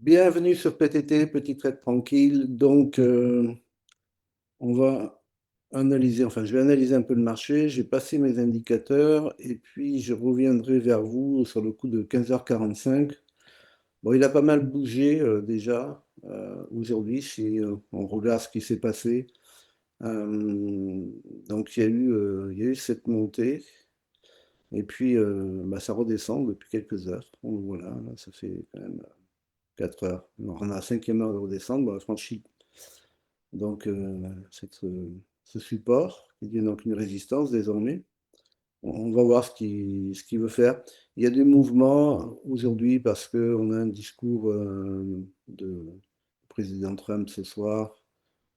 Bienvenue sur PTT, Petit Trade Tranquille. On va analyser, enfin, je vais analyser un peu le marché. J'ai passé mes indicateurs et puis je reviendrai vers vous sur le coup de 15h45. Bon, il a pas mal bougé déjà aujourd'hui si on regarde ce qui s'est passé. Donc, il y a eu cette montée et puis ça redescend depuis quelques heures. Donc, voilà, là, ça fait quand même 4 heures. Alors, on a la cinquième heure de redescendre. Bon, on a franchi donc ce support, qui est donc une résistance désormais. On va voir ce qu'il veut faire. Il y a des mouvements aujourd'hui parce qu'on a un discours de président Trump ce soir.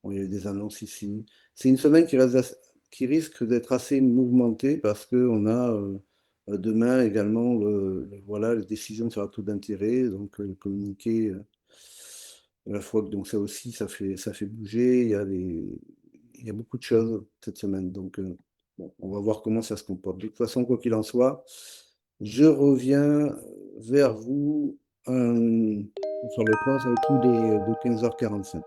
Bon, il y a eu des annonces ici. C'est une semaine qui risque d'être assez mouvementée parce qu'on a demain également voilà, les décisions sur le taux d'intérêt, donc le communiqué. La fois que donc ça aussi, ça fait bouger. Il y a beaucoup de choses cette semaine. Bon, on va voir comment ça se comporte. De toute façon, quoi qu'il en soit, je reviens vers vous sur le point sur le coup de 15h45.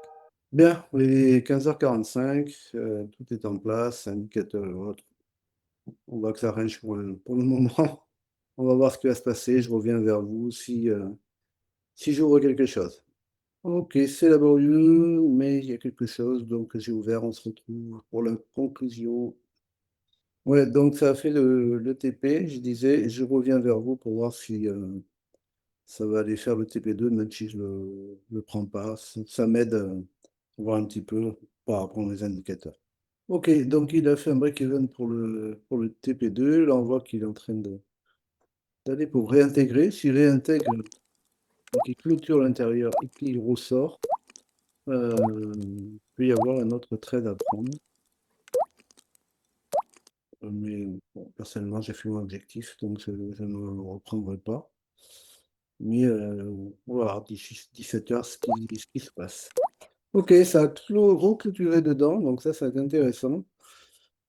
Bien, les 15h45, tout est en place, indicateur et autres. On voit que ça range pour le moment. On va voir ce qui va se passer. Je reviens vers vous si j'ouvre quelque chose. Ok, c'est laborieux, mais il y a quelque chose, donc j'ai ouvert, on se retrouve pour la conclusion. Ouais, donc ça a fait le TP, je disais, je reviens vers vous pour voir si ça va aller faire le TP2, même si je le prends pas. Ça m'aide à voir un petit peu par rapport aux indicateurs. Ok, donc il a fait un break-even pour le TP2, là on voit qu'il est en train d'aller pour réintégrer. S'il réintègre, donc il clôture l'intérieur et qu'il ressort. Il peut y avoir un autre trade à prendre. Mais bon, personnellement, j'ai fait mon objectif, donc je ne le reprendrai pas. Mais on va voir d'ici 17 heures ce qui se passe. Ok, ça a reclôturé dedans, donc ça va être intéressant.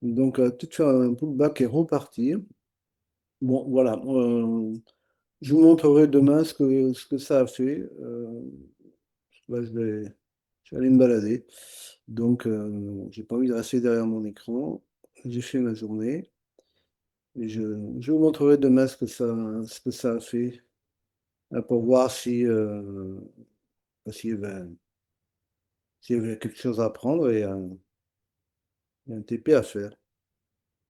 Donc, tout faire un pullback et repartir. Bon, voilà. Je vous montrerai demain ce que ça a fait. Là, je vais aller me balader. Donc, j'ai pas envie de rester derrière mon écran. J'ai fait ma journée. Et je vous montrerai demain ce que ça a fait pour voir s'il y avait quelque chose à prendre et un TP à faire.